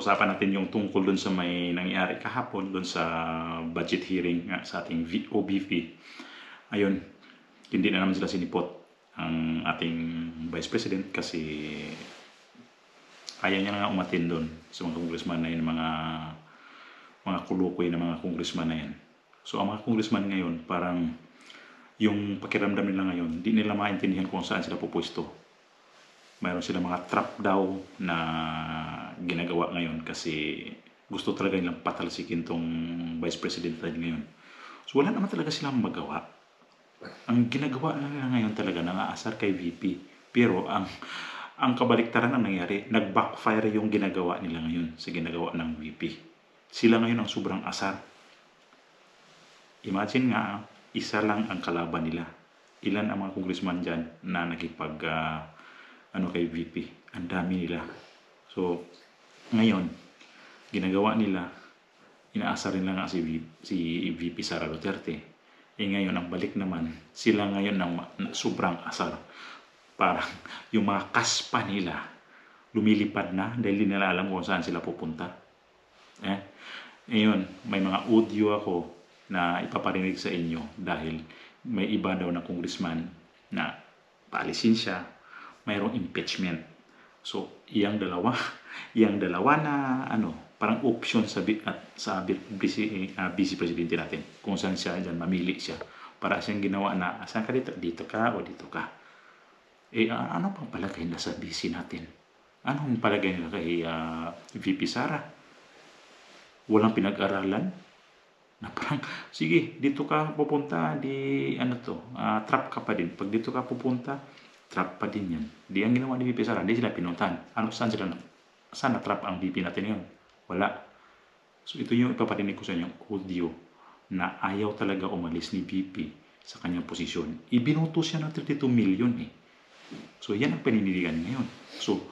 pag-usapan natin yung tungkol dun sa may nangyari kahapon dun sa budget hearing sa ating OBP. Ayun, hindi na naman sila sinipot ang ating Vice President kasi ayaw niya nga umatin doon sa mga congressman na yun, mga kulukoy na mga congressman na yan. So ang mga congressman ngayon, parang yung pakiramdam nila ngayon, di nila maintindihan kung saan sila pupwesto. Mayroon sila mga trap daw na ginagawa ngayon kasi gusto talaga nilang patalsikin tong Vice President natin ngayon. So wala naman talaga silang magawa. Ang ginagawa nila ngayon talaga nangaasar kay VP. Pero ang kabaliktaran ang nangyari, nag-backfire yung ginagawa nila ngayon sa ginagawa ng VP. Sila ngayon ang sobrang asar. Imagine nga, isa lang ang kalaban nila. Ilan ang mga congressman dyan na nakipag kay VP. Ang dami nila. So, ngayon, ginagawa nila, inaasar nila nga si VP Sara Duterte. Ngayon, ang balik naman, sila ngayon ang sobrang asar. Parang yung mga kaspa nila, lumilipad na dahil di nila alam kung saan sila pupunta. Ngayon, may mga audio ako na ipaparinig sa inyo dahil may iba daw na congressman na paalisin siya, mayroong impeachment. So, iyang dalawa na parang option sa vice presidente natin. Kung saan siya dyan, mamili siya. Para siyang ginawa na, saan ka dito? Dito ka o dito ka? Ano pang palagay nila sa vice natin? Anong palagay nila kay VP Sara? Walang pinag-aralan? Na parang, sige, dito ka pupunta, trap ka pa din. Pag dito ka pupunta, trap pa din yan. Di ang ginawa ni VP Sara, hindi sila pinuntahan. Saan na-trap ang VP natin ngayon? Wala. So ito yung ipaparinig ko sa inyo, audio, na ayaw talaga umalis ni VP sa kanyang posisyon. Ibinuto siya ng 32 million So yan ang panindigan ngayon. So,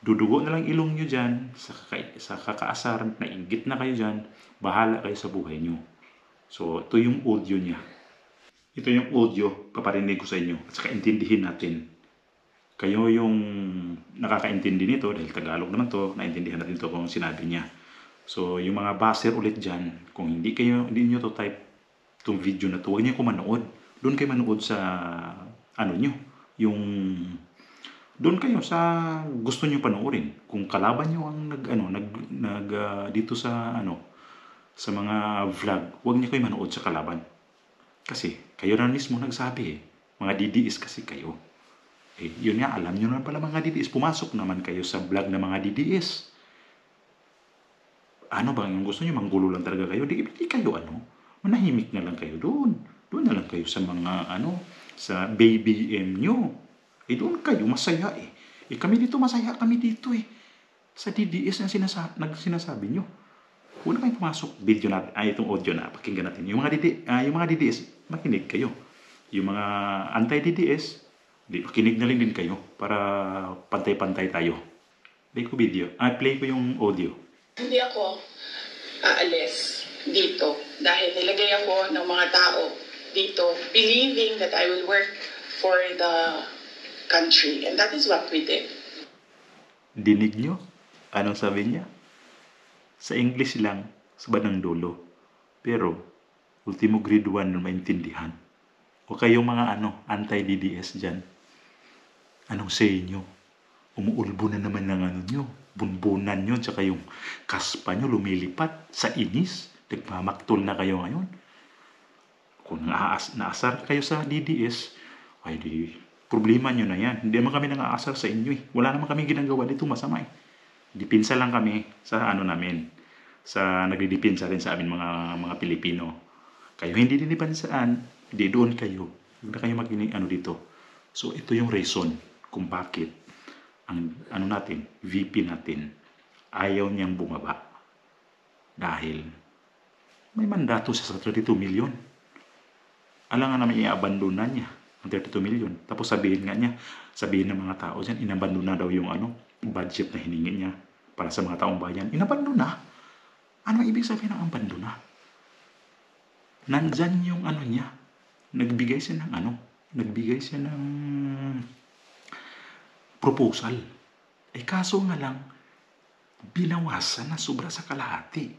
dudugo na lang ilong nyo dyan sa kakaasar, nainggit na kayo dyan, bahala kayo sa buhay nyo. So ito yung audio niya. Ito yung audio, paparinig ko sa inyo. At saka intindihin natin. Kayo yung nakakaintindi nito, dahil Tagalog naman to, naintindihan natin to kung sinabi niya. So, yung mga baser ulit dyan, kung hindi nyo to type itong video na to, huwag nyo manood. Doon kayo manood sa, doon kayo sa gusto nyo panoorin. Kung kalaban nyo ang dito sa, sa mga vlog, huwag nyo kayo manood sa kalaban. Kasi, kayo na mismo nagsabi mga DDS kasi kayo. Yun nga, alam nyo naman pala mga DDS, pumasok naman kayo sa vlog ng mga DDS. Ano ba yung gusto nyo? Manggulo lang talaga kayo? Di kayo manahimik na lang kayo doon. Doon na lang kayo sa mga sa BBM nyo. Doon kayo masaya kami dito masaya, kami dito sa DDS na sinasabi nyo. Huwag na kayo pumasok video natin, itong audio na pakinggan natin. Yung mga DDS, makinig kayo. Yung mga anti-DDS, makinig na din kayo para pantay-pantay tayo. Play ko yung audio. Hindi ako aalis dito dahil nilagay ako ng mga tao dito believing that I will work for the country. And that is what we did. Dinig nyo? Anong sabi niya? Sa English lang, sa bandang dulo. Pero, ultimo grade 1 na maintindihan. O kayong mga anti-DDS dyan, anong say nyo? Umuulbo na naman ng nyo. Bunbunan nyo, tsaka yung kaspa nyo lumilipat sa inis. Nagmamaktol na kayo ngayon. Kung naasar kayo sa DDS, ay di, problema nyo na yan. Hindi naman kami nang-aasar sa inyo Wala naman kami ginagawa dito masama Dipinsa lang kami sa namin. Sa nagdidipinsa rin sa amin mga Pilipino. Kayo hindi dinipansaan, di doon kayo. Huwag na kayo maging dito. So ito yung reason kung bakit ang natin, VP natin, ayaw niyang bumaba. Dahil may mandato sa 32 million. Alangan naman i-abandon na niya ang 32 million. Tapos sabihin ng mga tao dyan, inabandon na daw yung budget na hiningi niya para sa mga taong bayan. Inabandon na. Ano ibig sabihin ng abandon na? Nandyan yung niya. Nagbigay siya ng proposal. Kaso nga lang, binawasan na sobra sa kalahati.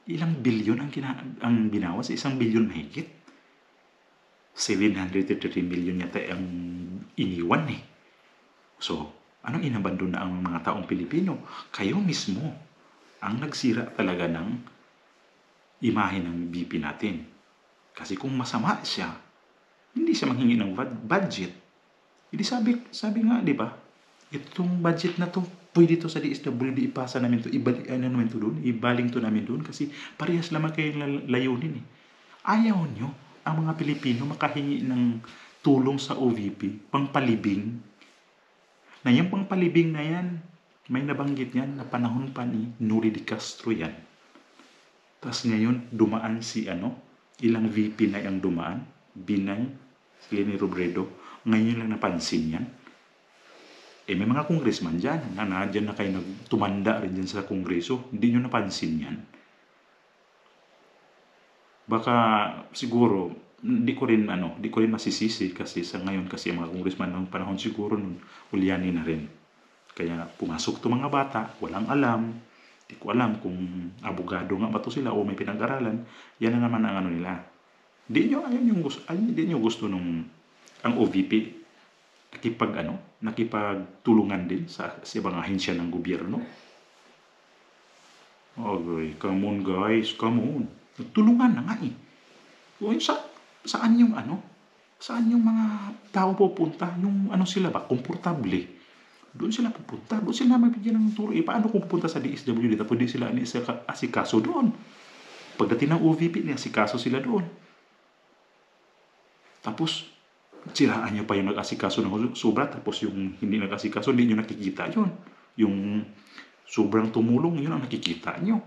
Ilang bilyon ang binawas? 1 bilyon mahigit. 733 million yata ang iniwan eh. So, anong inabandon na ang mga taong Pilipino? Kayo mismo ang nagsira talaga ng imahe ng BP natin. Kasi kung masama siya, hindi siya manghingi ng budget. Hindi sabi nga, di ba? Itong budget na to, pwede to sa DSWD, ipasa namin to, ibaling to namin doon kasi parehas lamang kayong layunin eh. Ayaw nyo ang mga Pilipino makahingi ng tulong sa OVP, pangpalibing. Na yung pangpalibing na yan, may nabanggit yan na panahon pa ni Nuri de Castro yan. Tapos ngayon, dumaan ilang VP na yung dumaan, Binay, Leni Robredo, ngayon lang napansin yan. May mga congressman dyan, nandiyan na kayo tumanda rin dyan sa kongreso, hindi nyo napansin yan. Baka siguro, di ko rin masisisi kasi sa ngayon kasi ang mga congressman ng panahon siguro nun, ulyanin na rin. Kaya pumasok to mga bata, walang alam, di ko alam kung abogado nga ba to sila o may pinag-aralan, yan na naman ang nila. Di nyo gusto nung ang OVP nakipagtulungan din sa ibang ahensya ng gobyerno. Okay, come on guys, come on. Tulungan na nga eh. Saan yung mga tao pupunta? Yung sila ba? Komportable. Doon sila pupunta. Doon sila mabigyan ng turo. Paano kung pupunta sa DSWD? Pwede sila asikaso doon. Pagdating ng OVP, asikaso sila doon. Tapos, siraan nyo pa yung nag-asikaso ng sobra. Tapos yung hindi nag-asikaso, hindi nyo nakikita yun. Yung sobrang tumulong, yun ang nakikita nyo.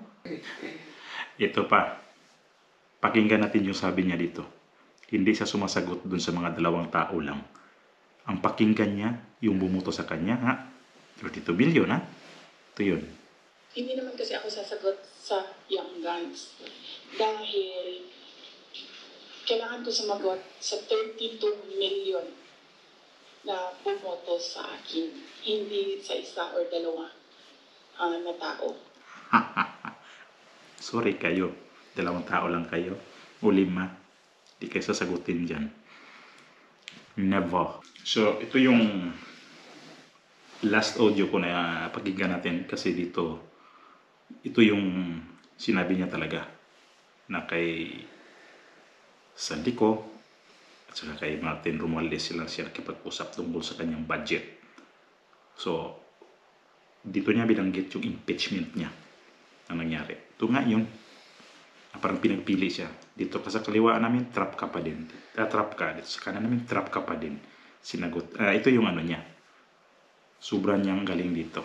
Ito pa. Pakinggan natin yung sabi niya dito. Hindi siya sumasagot dun sa mga 2 tao lang. Ang pakinggan niya, yung bumuto sa kanya, 32 billion, Ito yun. Hindi naman kasi ako sasagot sa Young Guns. Dahil kailangan ko sumagot sa 32 million na bumoto sa akin. Hindi sa 1 or 2 na tao. Sorry kayo. 2 tao lang kayo. O 5. Di kayo sasagutin dyan. Never. So, ito yung last audio ko na pakinggan natin kasi dito, ito yung sinabi niya talaga na kay Sandico at saka kay Martin Romualdez siya nakipag-usap tungkol sa kanyang budget. So, dito niya binanggit yung impeachment niya na nangyari. Ito nga yun. Parang pinagpili siya. Dito ka sa kaliwaan namin, trap ka pa din. Trap ka. Dito sa kanan namin, trap ka pa din. Sinagot. Ito yung niya. Sobrang niyang galing dito.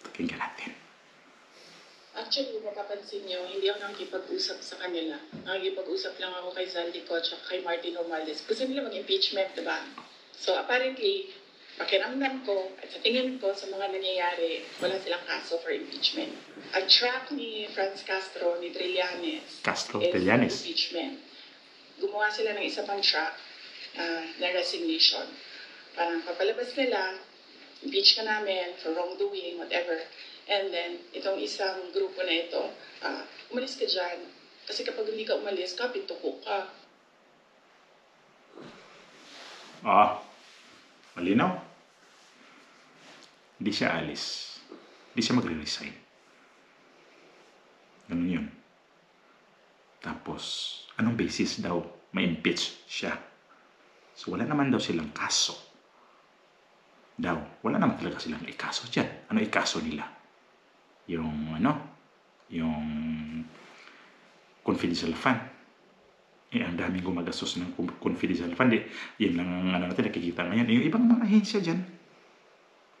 Pakinggan natin. Actually, kung mapapansin nyo, hindi ako nakikipag-usap sa kanila. Nakikipag-usap lang ako kay Sandico at kay Martin Romualdez. Gusto nila mag-impeachment, diba? So apparently, pakiramdam ko at sa tingin ko sa mga nangyayari, wala silang kaso for impeachment. Ang track ni Franz Castro, ni Trillanes, is impeachment. Gumawa sila ng isa pang track na resignation. Parang papalabas nila, impeach ka namin for wrongdoing, whatever. And then, itong isang grupo na ito, umalis ka dyan. Kasi kapag hindi ka umalis, kapituko ka. Malinaw. Hindi siya alis. Hindi siya magre-resign. Ganun yun. Tapos, anong basis daw ma-impeach siya? So, wala naman daw silang kaso. Wala naman talaga silang ikaso dyan. Ano ikaso nila? Yung confidential fund. Ang daming gumagastos ng confidential fund. Yan lang ang natin nakikita ngayon. Yung ibang mga ahensya dyan,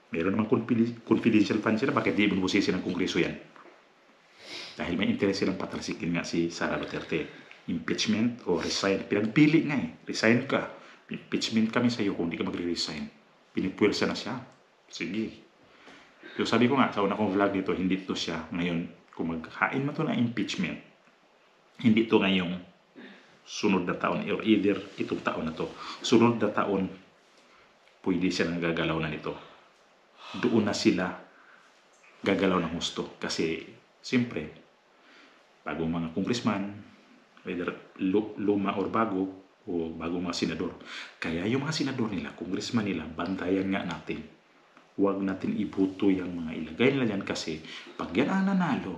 meron namang confidential fund sila. Bakit di binubusisi ng kongreso yan? Dahil may interest silang patalsikin nga si Sara Duterte. Impeachment o resign. Pinagpili nga Resign ka. Impeachment kami sa'yo kung hindi ka magre-resign. Pinipwersa na siya. Sige. So sabi ko nga, sa una kong vlog dito, hindi to siya ngayon, kung maghain mo to na impeachment, hindi to ngayong sunod na taon, or either itong taon na to, sunod na taon, pwede siya nang gagalaw na nito. Doon na sila gagalaw ng husto. Kasi, siyempre, bagong mga congressman, whether luma or bago, o bagong mga senador. Kaya yung mga senador nila, congressman nila, bantayan nga natin. Huwag natin ibuto yung mga ilagay nila yan kasi pag yan ang nanalo,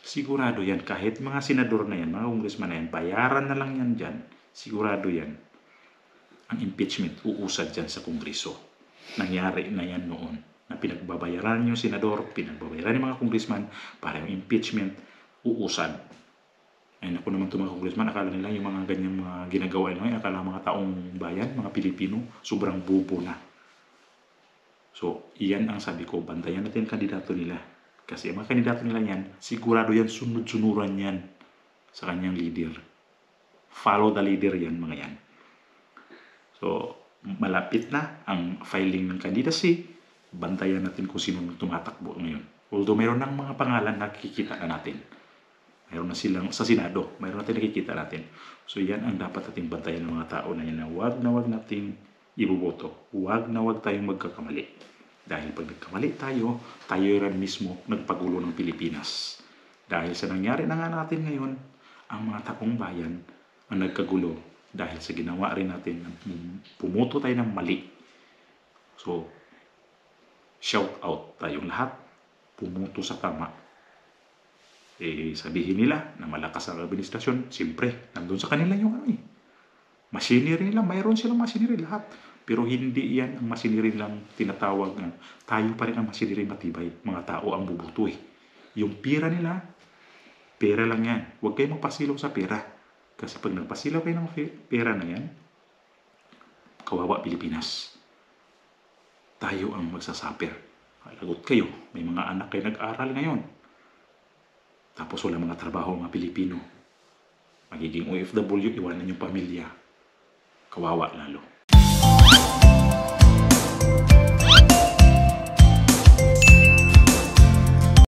sigurado yan, kahit mga senador na yan, mga congressman na yan, bayaran na lang yan dyan, sigurado yan. Ang impeachment uusad dyan sa kongreso. Nangyari na yan noon, na pinagbabayaran yung senador, pinagbabayaran yung mga congressman para yung impeachment uusad. Ay naku naman itong mga congressman, akala nila yung mga ganyang mga ginagawa nila, akala mga taong bayan, mga Pilipino, sobrang bubo na. So, iyan ang sabi ko, bantayan natin ang kandidato nila. Kasi ang mga kandidato nila yan, sigurado yan, sunod-sunuran yan sa kanyang leader. Follow the leader yan, mga yan. So, malapit na ang filing ng candidacy. Bantayan natin kung sino tumatakbo ngayon. Although mayroon ng mga pangalan na nakikita na natin. Mayroon na silang sa Senado, mayroon natin nakikita natin. So yan ang dapat nating bantayan ng mga tao na yan na wag nating iboboto. Wag tayong magkakamali. Dahil pag nagkamali tayo rin mismo nagpagulo ng Pilipinas. Dahil sa nangyari na nga natin ngayon, ang mga taong bayan ang nagkagulo dahil sa ginawa rin natin na pumoto tayo ng mali. So, shout out tayong lahat, pumoto sa tama. Sabihin nila na malakas ang administrasyon, siyempre, nandun sa kanila yung machinery nila, mayroon silang machinery lahat. Pero hindi yan ang machinery lang tinatawag na tayo pa rin ang machinery matibay. Mga tao ang bubuto Yung pera nila, pera lang yan. Huwag kayong magpasilaw sa pera. Kasi pag nagpasilaw kayo ng pera na yan, kawawa Pilipinas. Tayo ang magsasuffer. Lagot kayo, may mga anak kayo nag-aral ngayon. Tapos wala mga trabaho mga Pilipino. Magiging OFW, iwanan yung pamilya. Kawawa lalo.